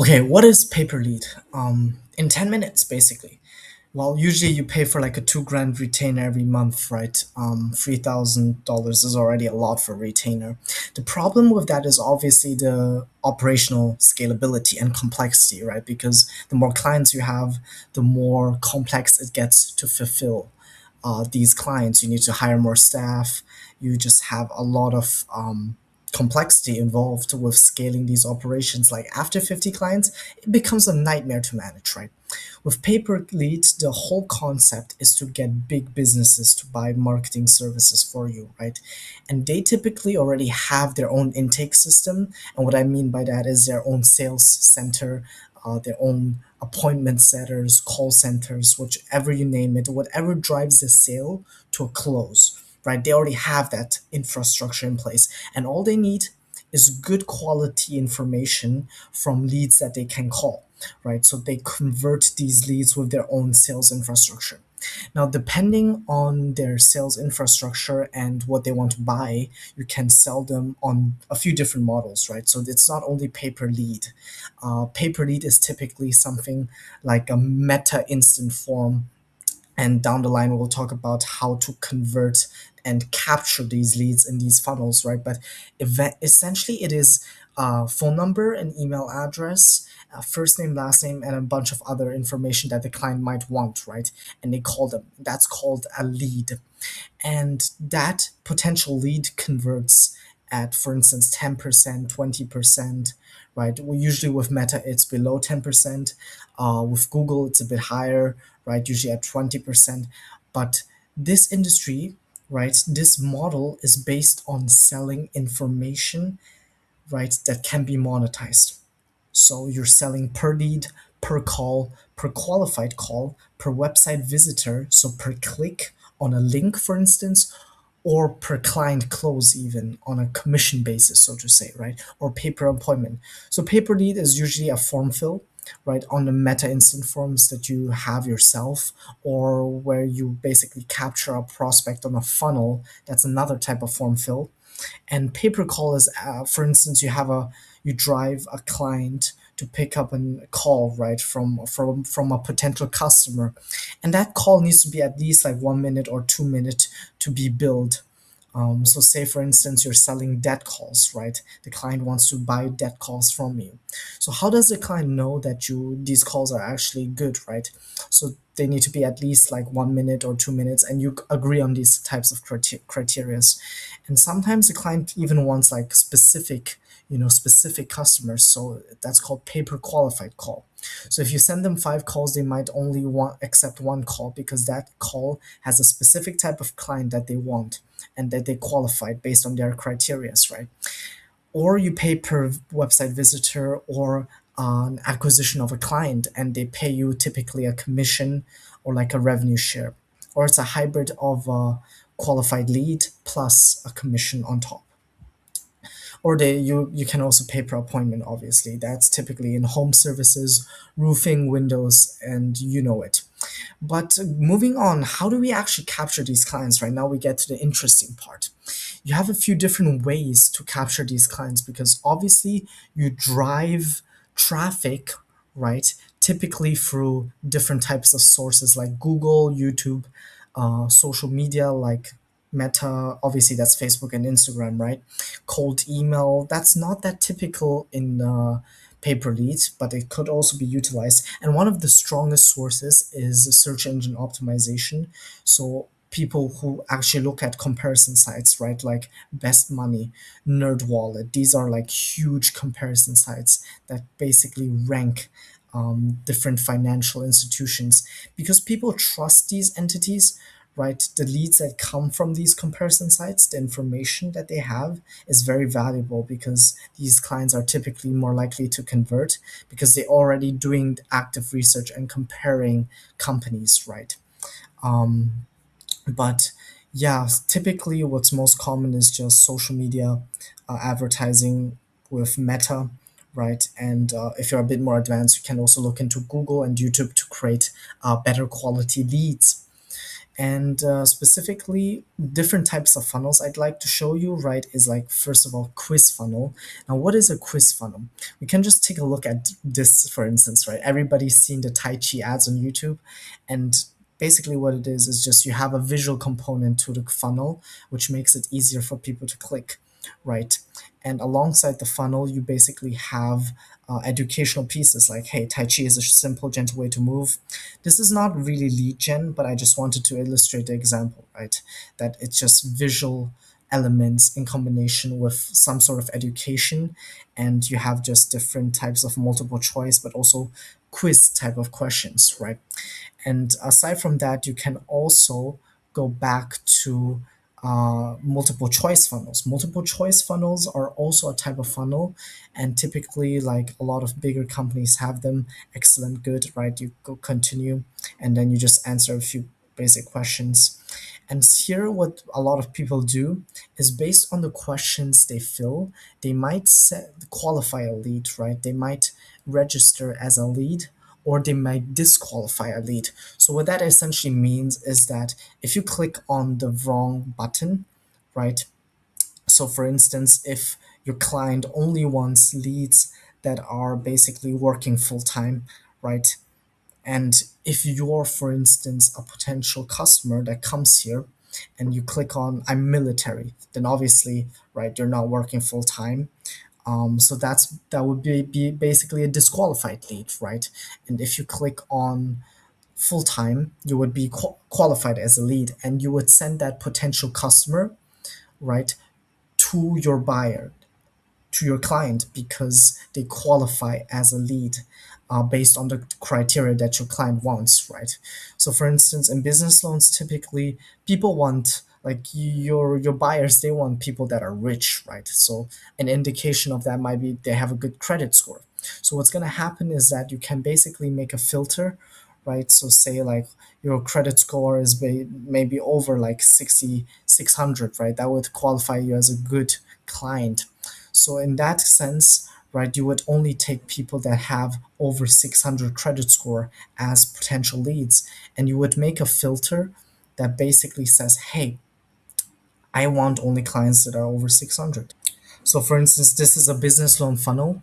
Okay, what is paper lead? In 10 minutes, basically. Well, usually you pay for like a 2 grand retainer every month, right? $3,000 is already a lot for a retainer. The problem with that is obviously the operational scalability and complexity, right? Because the more clients you have, the more complex it gets to fulfill these clients. You need to hire more staff. You just have a lot of complexity involved with scaling these operations. Like after 50 clients, it becomes a nightmare to manage, right? With paper leads, the whole concept is to get big businesses to buy marketing services for you, right? And they typically already have their own intake system. And what I mean by that is their own sales center, their own appointment setters, call centers, whichever you name it, whatever drives the sale to a close, right? They already have that infrastructure in place. And all they need is good quality information from leads that they can call, right? So they convert these leads with their own sales infrastructure. Now, depending on their sales infrastructure and what they want to buy, you can sell them on a few different models, right? So it's not only pay per lead. Pay per lead is typically something like a meta instant form, and down the line we'll talk about how to convert and capture these leads in these funnels, right? But essentially it is a phone number, an email address, first name, last name, and a bunch of other information that the client might want, right? And they call them, that's called a lead. And that potential lead converts at, for instance, 10%, 20%, right? Well, usually with Meta it's below 10%. With Google it's a bit higher, right? Usually at 20%. But this industry, right, this model is based on selling information, right, that can be monetized. So you're selling per lead, per call, per qualified call, per website visitor, so per click on a link, for instance, or per client close, even on a commission basis, so to say, right? Or pay per appointment. So pay per lead is usually a form fill, right, on the meta instant forms that you have yourself, or where you basically capture a prospect on a funnel. That's another type of form fill. And pay per call is, for instance, you drive a client to pick up a call, right, from a potential customer, and that call needs to be at least like 1 minute or 2 minute to be billed. So say for instance you're selling debt calls, right? The client wants to buy debt calls from you. So how does the client know that you these calls are actually good, right? So they need to be at least like 1 minute or 2 minutes, and you agree on these types of criterias. And sometimes the client even wants like specific customers, so that's called paper qualified call. So if you send them 5 calls, they might only want accept 1 call because that call has a specific type of client that they want and that they qualified based on their criterias, right? Or you pay per website visitor or an acquisition of a client, and they pay you typically a commission or like a revenue share, or it's a hybrid of a qualified lead plus a commission on top. Or you can also pay per appointment, obviously. That's typically in home services, roofing, windows, and you know it. But moving on, how do we actually capture these clients? Right now we get to the interesting part. You have a few different ways to capture these clients, because obviously you drive traffic, right? Typically through different types of sources like Google, YouTube, social media like Meta, obviously that's Facebook and Instagram, right? Cold email, that's not that typical in paper leads, but it could also be utilized. And one of the strongest sources is search engine optimization. So people who actually look at comparison sites, right? Like Best Money, Nerd Wallet. These are like huge comparison sites that basically rank different financial institutions, because people trust these entities, right? The leads that come from these comparison sites, the information that they have is very valuable, because these clients are typically more likely to convert because they're already doing active research and comparing companies, right? But yeah, typically what's most common is just social media advertising with Meta, right? And if you're a bit more advanced, you can also look into Google and YouTube to create better quality leads. And specifically, different types of funnels I'd like to show you, right, is like, first of all, quiz funnel. Now, what is a quiz funnel? We can just take a look at this, for instance, right? Everybody's seen the Tai Chi ads on YouTube. And basically, what it is just you have a visual component to the funnel, which makes it easier for people to click, right? And alongside the funnel, you basically have educational pieces like, hey, Tai Chi is a simple, gentle way to move. This is not really lead gen, but I just wanted to illustrate the example, right? That it's just visual elements in combination with some sort of education, and you have just different types of multiple choice, but also quiz type of questions, right? And aside from that, you can also go back to multiple choice funnels. Multiple choice funnels are also a type of funnel, and typically, like a lot of bigger companies have them. Excellent, good, right? You go continue, and then you just answer a few basic questions. And here, what a lot of people do is based on the questions they fill, they might qualify a lead, right? They might register as a lead, or they might disqualify a lead. So what that essentially means is that if you click on the wrong button, right? So for instance, if your client only wants leads that are basically working full time, right? And if you're, for instance, a potential customer that comes here and you click on I'm military, then obviously, right, you're not working full time. So that would be basically a disqualified lead, right? And if you click on full time, you would be qualified as a lead, and you would send that potential customer, right, to your buyer, to your client, because they qualify as a lead based on the criteria that your client wants, right? So, for instance, in business loans, typically people want, like, your buyers, they want people that are rich, right? So an indication of that might be they have a good credit score. So what's going to happen is that you can basically make a filter, right? So say like your credit score is maybe over like 600, right? That would qualify you as a good client. So in that sense, right, you would only take people that have over 600 credit score as potential leads, and you would make a filter that basically says, hey, I want only clients that are over 600. So, for instance, this is a business loan funnel.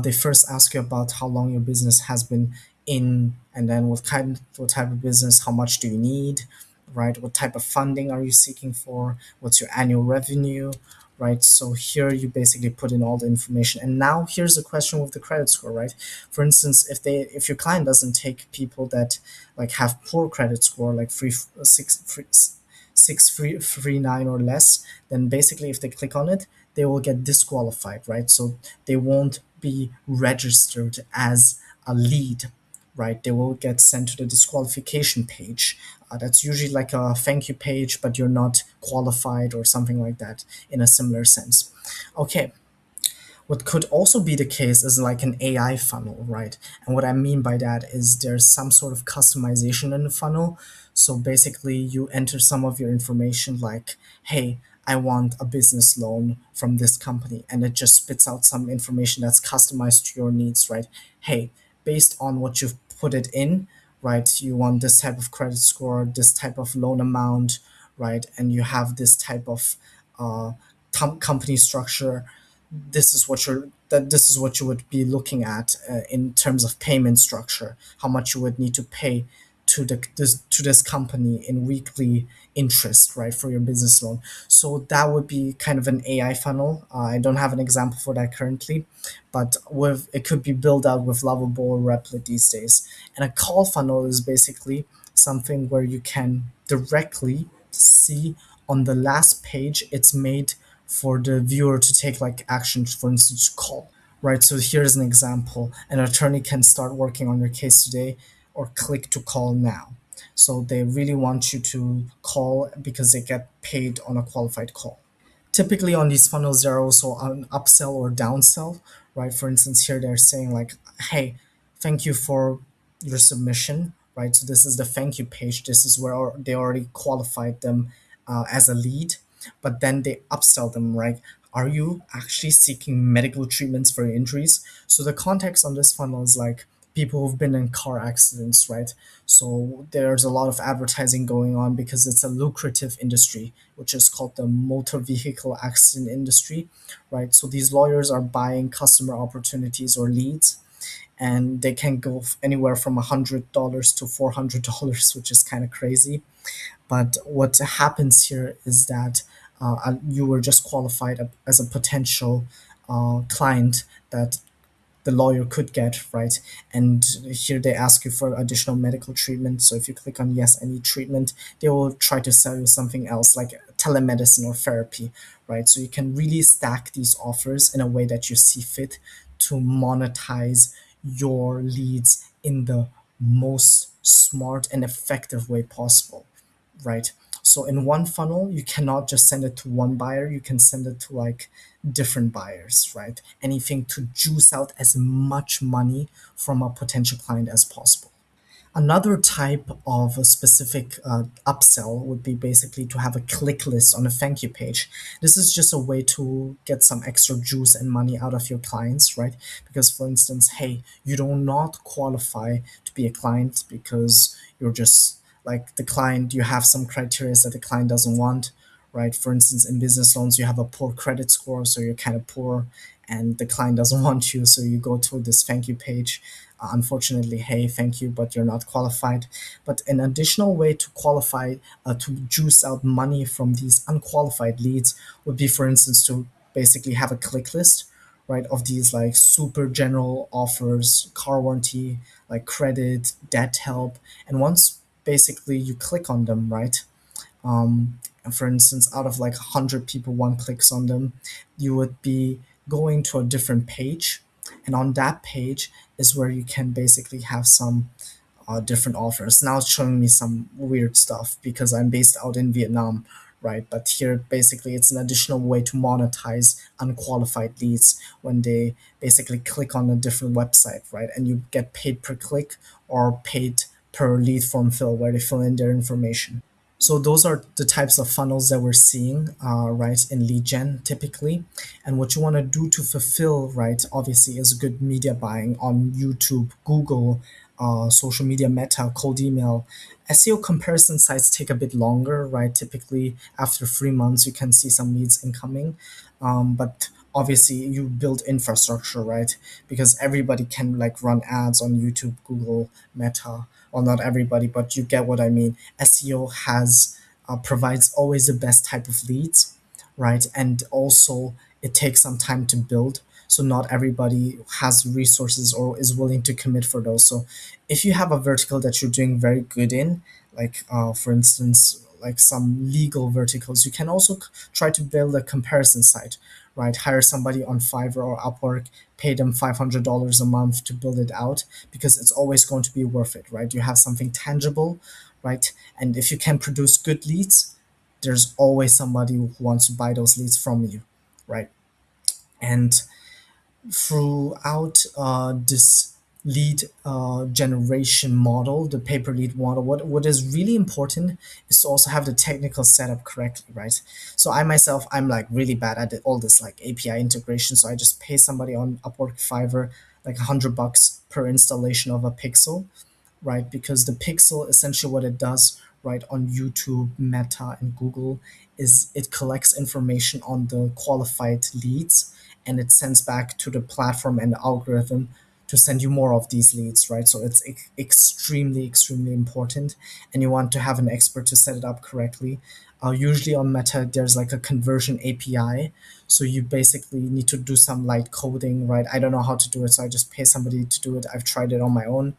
They first ask you about how long your business has been in, and then what type of business, how much do you need, right? What type of funding are you seeking for? What's your annual revenue, right? So here you basically put in all the information. And now here's the question with the credit score, right? For instance, if your client doesn't take people that like have poor credit score, like free 9 or less, then basically if they click on it, they will get disqualified, right? So they won't be registered as a lead, right? They will get sent to the disqualification page. That's usually like a thank you page, but you're not qualified or something like that in a similar sense. Okay, what could also be the case is like an AI funnel, right? And what I mean by that is there's some sort of customization in the funnel. So basically, you enter some of your information like, hey, I want a business loan from this company, and it just spits out some information that's customized to your needs, right? Hey, based on what you've put it in, right? You want this type of credit score, this type of loan amount, right? And you have this type of uh, company structure. This is what you would be looking at in terms of payment structure, how much you would need to pay to this company in weekly interest, right, for your business loan. So that would be kind of an AI funnel. I don't have an example for that currently, but with it could be built out with Lovable or Replit these days. And a call funnel is basically something where you can directly see on the last page it's made for the viewer to take like action, for instance, call. Right, so here's an example. An attorney can start working on your case today, or click to call now. So they really want you to call because they get paid on a qualified call. Typically on these funnels, there are also an upsell or downsell, right? For instance, here they're saying like, hey, thank you for your submission, right? So this is the thank you page. This is where they already qualified them as a lead, but then they upsell them, right? Are you actually seeking medical treatments for your injuries? So the context on this funnel is like, people who've been in car accidents, right? So there's a lot of advertising going on because it's a lucrative industry, which is called the motor vehicle accident industry, right? So these lawyers are buying customer opportunities or leads, and they can go anywhere from $100 to $400, which is kind of crazy. But what happens here is that you were just qualified as a potential client that the lawyer could get, right? And here they ask you for additional medical treatment. So if you click on yes, I need treatment, they will try to sell you something else like telemedicine or therapy, right? So you can really stack these offers in a way that you see fit to monetize your leads in the most smart and effective way possible, right? So in one funnel, you cannot just send it to one buyer, you can send it to like different buyers, right? Anything to juice out as much money from a potential client as possible. Another type of a specific upsell would be basically to have a click list on a thank you page. This is just a way to get some extra juice and money out of your clients, right? Because, for instance, hey, you do not qualify to be a client because you're just like the client, you have some criteria that the client doesn't want, right? For instance, in business loans, you have a poor credit score, so you're kind of poor, and the client doesn't want you, so you go to this thank you page. Unfortunately, hey, thank you, but you're not qualified. But an additional way to qualify, to juice out money from these unqualified leads would be, for instance, to basically have a click list, right, of these like super general offers, car warranty, like credit, debt help. And once basically you click on them, right, and for instance, out of like 100 people, one clicks on them, you would be going to a different page. And on that page is where you can basically have some different offers. Now it's showing me some weird stuff because I'm based out in Vietnam, right? But here, basically, it's an additional way to monetize unqualified leads when they basically click on a different website, right? And you get paid per click or paid per lead form fill where they fill in their information. So those are the types of funnels that we're seeing, right, in lead gen typically. And what you want to do to fulfill, right, obviously is good media buying on YouTube, Google, social media, Meta, cold email. SEO comparison sites take a bit longer, right? Typically after 3 months, you can see some leads incoming. But obviously you build infrastructure, right? Because everybody can like run ads on YouTube, Google, Meta. Well, not everybody, but you get what I mean. SEO has provides always the best type of leads, right? And also it takes some time to build. So not everybody has resources or is willing to commit for those. So if you have a vertical that you're doing very good in, like for instance, like some legal verticals, you can also try to build a comparison site, right? Hire somebody on Fiverr or Upwork, pay them $500 a month to build it out because it's always going to be worth it, right? You have something tangible, right? And if you can produce good leads, there's always somebody who wants to buy those leads from you, right? And throughout this lead generation model, the paper lead model, what is really important is to also have the technical setup correctly, right? So I myself, I'm like really bad at all this like API integration. So I just pay somebody on Upwork, Fiverr, like $100 per installation of a pixel, right? Because the pixel, essentially what it does, right, on YouTube, Meta, and Google is it collects information on the qualified leads and it sends back to the platform and the algorithm to send you more of these leads, right? So it's extremely, extremely important, and you want to have an expert to set it up correctly. Usually on Meta, there's like a conversion API, so you basically need to do some light coding, right? I don't know how to do it, so I just pay somebody to do it. I've tried it on my own,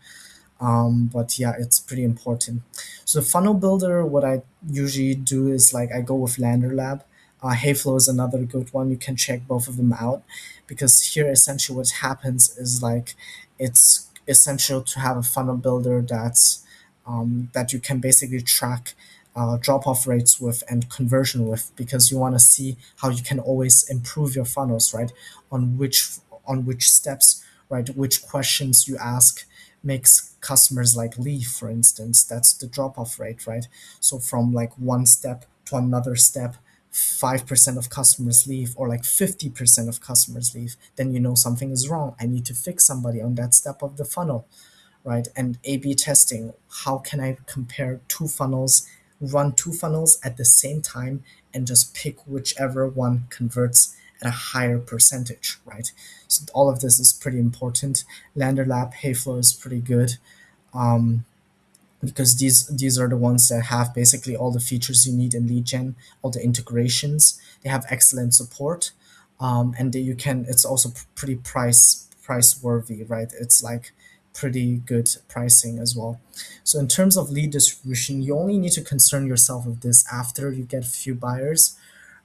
but yeah, it's pretty important. So funnel builder, what I usually do is like I go with Lander Lab. Hayflow is another good one. You can check both of them out because here essentially what happens is like it's essential to have a funnel builder that you can basically track drop off rates with and conversion with because you want to see how you can always improve your funnels, right? On which steps, right? Which questions you ask makes customers like leave, for instance. That's the drop off rate, right? So from like one step to another step 5% of customers leave, or like 50% of customers leave, then you know something is wrong. I need to fix somebody on that step of the funnel, right? And A/B testing, how can I compare two funnels, run two funnels at the same time, and just pick whichever one converts at a higher percentage, right? So all of this is pretty important. Lander Lab, Hayflow is pretty good, because these are the ones that have basically all the features you need in lead gen, all the integrations. They have excellent support, and you can. It's also pretty price worthy, right? It's like pretty good pricing as well. So in terms of lead distribution, you only need to concern yourself with this after you get a few buyers,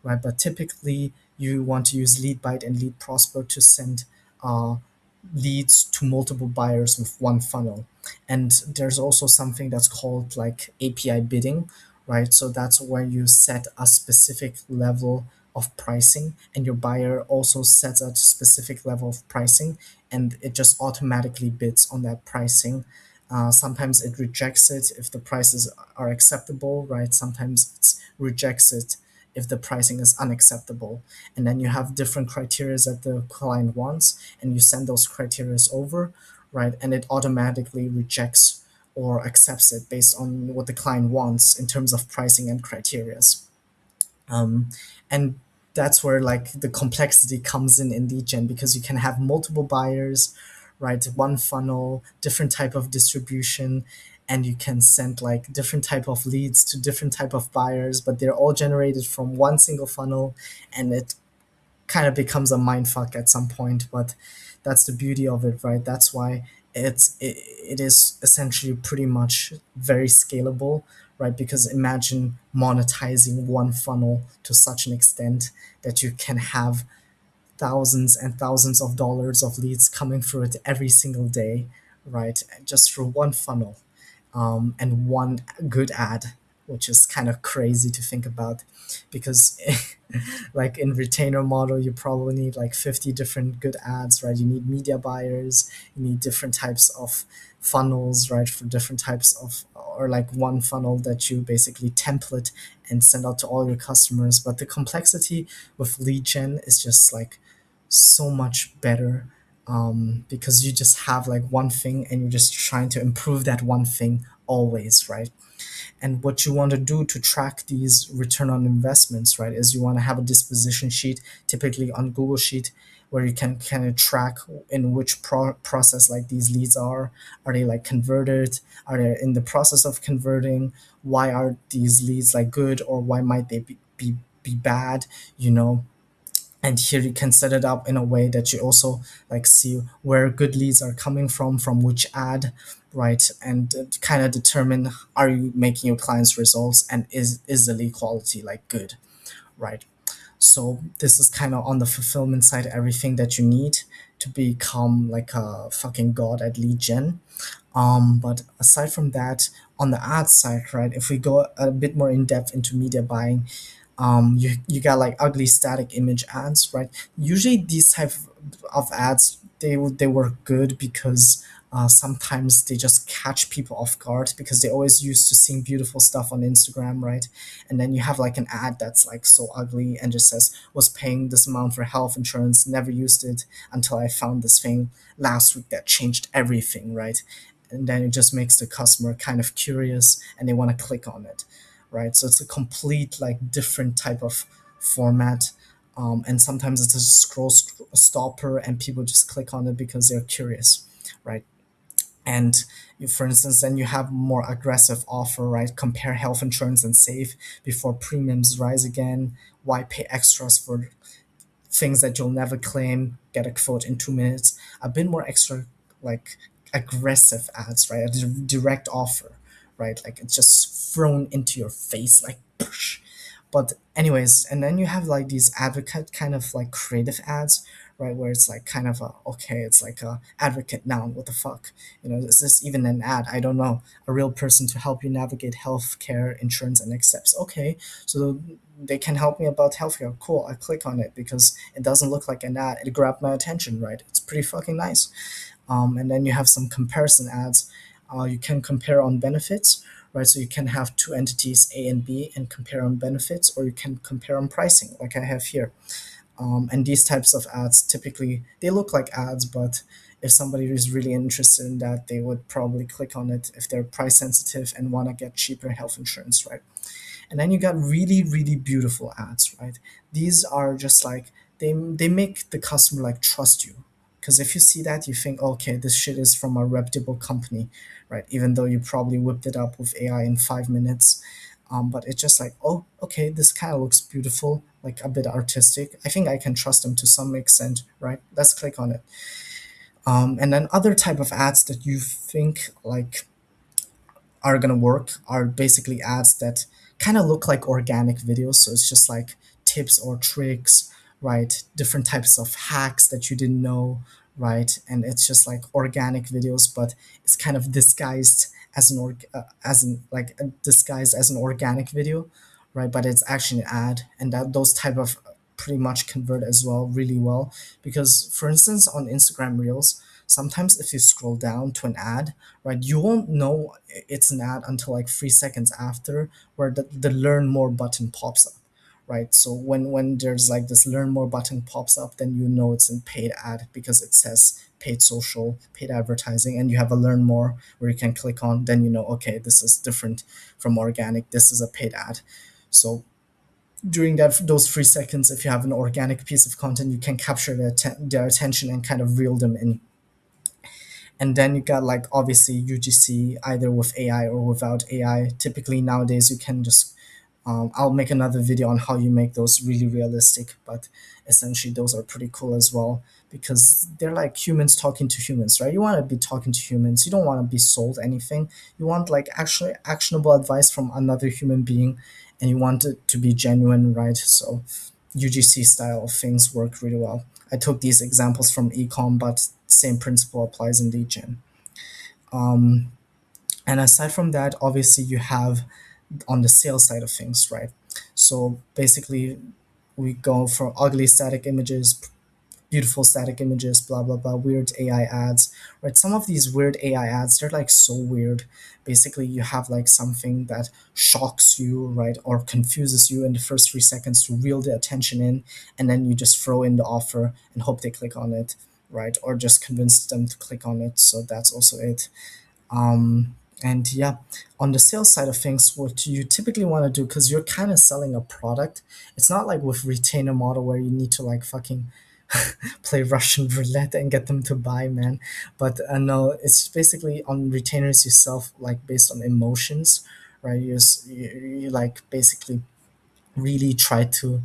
right? But typically, you want to use LeadBite and Lead Prosper to send uh, leads to multiple buyers with one funnel. And there's also something that's called like API bidding, right? So that's where you set a specific level of pricing, and your buyer also sets a specific level of pricing, and it just automatically bids on that pricing. Sometimes it rejects it if the prices are acceptable, right? Sometimes it rejects it if the pricing is unacceptable. And then you have different criteria that the client wants, and you send those criteria over, right? And it automatically rejects or accepts it based on what the client wants in terms of pricing and criteria. And that's where like the complexity comes in lead gen, because you can have multiple buyers, right? One funnel, different type of distribution, and you can send like different type of leads to different type of buyers, but they're all generated from one single funnel, and it kind of becomes a mind fuck at some point. But that's the beauty of it, right? That's why it is essentially pretty much very scalable, right? Because imagine monetizing one funnel to such an extent that you can have thousands and thousands of dollars of leads coming through it every single day, right? Just through one funnel, and one good ad, which is kind of crazy to think about, because like in retainer model, you probably need like 50 different good ads, right? You need media buyers, you need different types of funnels, right? For different types of, or like one funnel that you basically template and send out to all your customers. But the complexity with lead gen is just like so much better, because you just have like one thing, and you're just trying to improve that one thing always, right? And what you want to do to track these return on investments, right, is you want to have a disposition sheet, typically on Google Sheet, where you can kind of track in which process like these leads are they like converted, are they in the process of converting, why are these leads like good, or why might they be bad, you know. And here you can set it up in a way that you also like see where good leads are coming from which ad, right? And kind of determine, are you making your clients results, and is the lead quality like good, right? So this is kind of on the fulfillment side, everything that you need to become like a fucking god at lead gen. But aside from that, on the ad side, right, if we go a bit more in depth into media buying, you got like ugly static image ads, right? Usually these type of ads, they work good because sometimes they just catch people off guard, because they always used to seeing beautiful stuff on Instagram, right? And then you have like an ad that's like so ugly and just says, was paying this amount for health insurance, never used it until I found this thing last week that changed everything, right? And then it just makes the customer kind of curious, and they want to click on it, right? So it's a complete like different type of format. And sometimes it's a stopper, and people just click on it because they're curious, right? And for instance, then you have more aggressive offer, right? Compare health insurance and save before premiums rise again. Why pay extras for things that you'll never claim? Get a quote in 2 minutes. A bit more extra, like aggressive ads, right? A direct offer, right? Like it's just thrown into your face, like push. But anyways, and then you have like these advocate kind of like creative ads, right? Where it's like kind of a, okay, it's like a advocate noun. What the fuck? You know, is this even an ad? I don't know. A real person to help you navigate healthcare, insurance, and next steps. Okay, so they can help me about healthcare. Cool. I click on it because it doesn't look like an ad. It grabbed my attention, right? It's pretty fucking nice. And then you have some comparison ads. You can compare on benefits, right? So you can have two entities, A and B, and compare on benefits, or you can compare on pricing, like I have here. And these types of ads typically they look like ads, but if somebody is really interested in that, they would probably click on it if they're price sensitive and want to get cheaper health insurance, right? And then you got really really beautiful ads, right? These are just like they make the customer like trust you, because if you see that you think, okay, this shit is from a reputable company, right? Even though you probably whipped it up with AI in 5 minutes. But it's just like, oh, okay, this kind of looks beautiful, like a bit artistic. I think I can trust them to some extent, right? Let's click on it. And then other type of ads that you think like are gonna work are basically ads that kind of look like organic videos. So it's just like tips or tricks, right? Different types of hacks that you didn't know, right? And it's just like organic videos, but it's kind of disguised as disguised as an organic video, right? But it's actually an ad, and that those type of pretty much convert as well really well, because for instance on Instagram Reels, sometimes if you scroll down to an ad, right, you won't know it's an ad until like 3 seconds after, where the learn more button pops up, right? So when there's like this learn more button pops up, then you know it's a paid ad because it says paid social, paid advertising, and you have a learn more where you can click on, then you know, okay, this is different from organic, this is a paid ad. So during those 3 seconds, if you have an organic piece of content, you can capture their attention and kind of reel them in. And then you got like obviously UGC either with AI or without AI. Typically nowadays you can just I'll make another video on how you make those really realistic, but essentially those are pretty cool as well because they're like humans talking to humans, right? You want to be talking to humans. You don't want to be sold anything. You want like actually actionable advice from another human being, and you want it to be genuine, right? So UGC style of things work really well. I took these examples from ecom, but same principle applies in lead gen. Um, and aside from that, obviously you have on the sales side of things, right? So basically, we go for ugly static images, beautiful static images, blah blah blah, weird AI ads, right? Some of these weird AI ads, they're like so weird. Basically, you have like something that shocks you, right, or confuses you in the first 3 seconds to reel the attention in, and then you just throw in the offer and hope they click on it, right? Or just convince them to click on it. So that's also it. And yeah, on the sales side of things, what you typically want to do, because you're kind of selling a product, it's not like with retainer model where you need to like fucking play Russian roulette and get them to buy, man. But no, it's basically on retainers you sell like based on emotions, right? You like basically really try to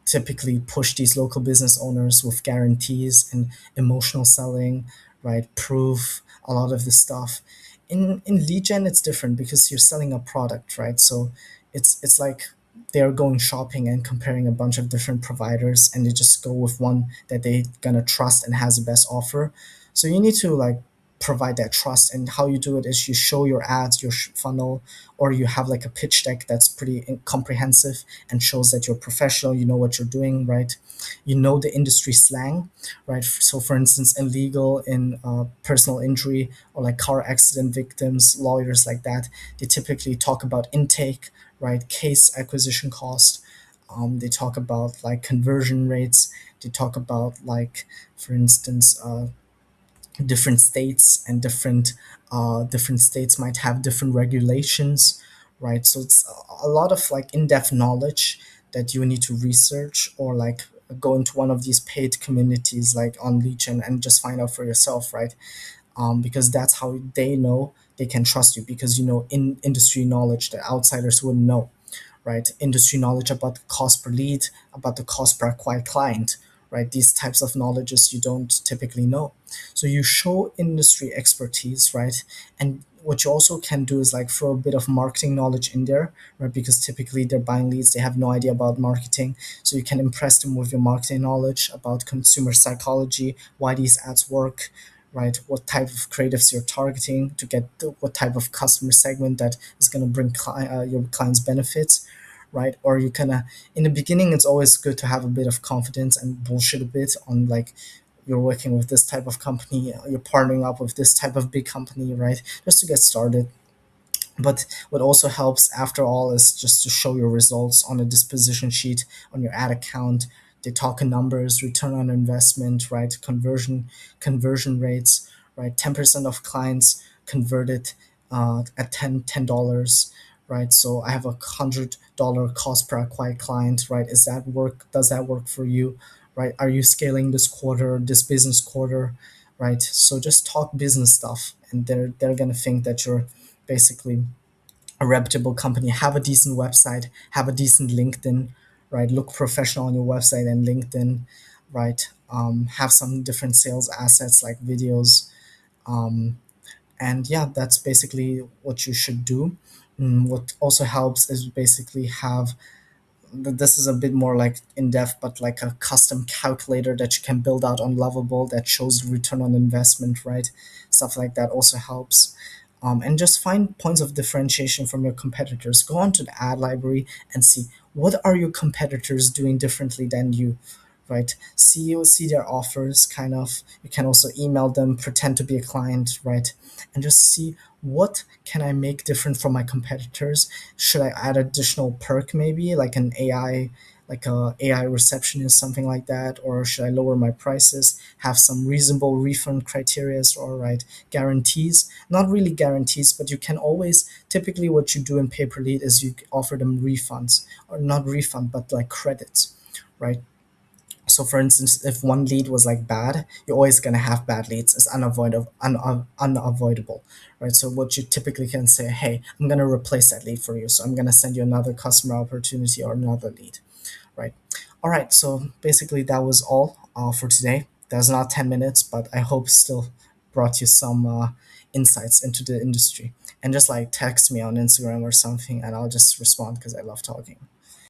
typically push these local business owners with guarantees and emotional selling, right? Proof, a lot of this stuff. In lead gen, it's different because you're selling a product, right? So it's like they're going shopping and comparing a bunch of different providers, and they just go with one that they gonna trust and has the best offer. So you need to like provide that trust, and how you do it is you show your ads, your funnel, or you have like a pitch deck that's pretty comprehensive and shows that you're professional, you know what you're doing, right? You know the industry slang, right? So for instance, in legal, in personal injury, or like car accident victims, lawyers like that, they typically talk about intake, right? Case acquisition cost. They talk about like conversion rates. They talk about like, for instance, different states, and different states might have different regulations, right? So it's a lot of like in-depth knowledge that you need to research, or like go into one of these paid communities like on Legion and just find out for yourself, right? Because that's how they know they can trust you, because you know in industry knowledge that outsiders wouldn't know, right? Industry knowledge about the cost per lead, about the cost per acquired client, right? These types of knowledges you don't typically know. So you show industry expertise, right? And what you also can do is like throw a bit of marketing knowledge in there, right? Because typically they're buying leads, they have no idea about marketing. So you can impress them with your marketing knowledge about consumer psychology, why these ads work, right? What type of creatives you're targeting to get what type of customer segment that is going to bring your clients benefits, right? Or you kind of in the beginning, it's always good to have a bit of confidence and bullshit a bit on like you're working with this type of company, you're partnering up with this type of big company, right? Just to get started. But what also helps after all is just to show your results on a disposition sheet on your ad account. They talk in numbers, return on investment, right? Conversion rates, right? 10% of clients converted at $10, right? So I have $100 cost per acquired client, right? Is that work? Does that work for you, right? Are you scaling this quarter, this business quarter, right? So just talk business stuff, and they're gonna think that you're basically a reputable company. Have a decent website, have a decent LinkedIn, right? Look professional on your website and LinkedIn, right? Have some different sales assets like videos, um, and yeah, that's basically what you should do. What also helps is basically have this is a bit more like in depth, but like a custom calculator that you can build out on Lovable that shows return on investment, right? Stuff like that also helps. And just find points of differentiation from your competitors. Go onto the ad library and see what are your competitors doing differently than you, right? See their offers. Kind of, you can also email them, pretend to be a client, right? And just see what can I make different from my competitors. Should I add additional perk, maybe like an AI, like a AI receptionist, something like that, or should I lower my prices, have some reasonable refund criteria, or right, guarantees, not really guarantees, but you can always, typically what you do in pay per lead is you offer them refunds, or not refund but like credits, right? So for instance, if one lead was like bad, you're always going to have bad leads. It's unavoidable, right? So what you typically can say, hey, I'm going to replace that lead for you, so I'm going to send you another customer opportunity or another lead, right? All right, so basically that was all for today. That was not 10 minutes, but I hope still brought you some insights into the industry. And just like text me on Instagram or something, and I'll just respond because I love talking.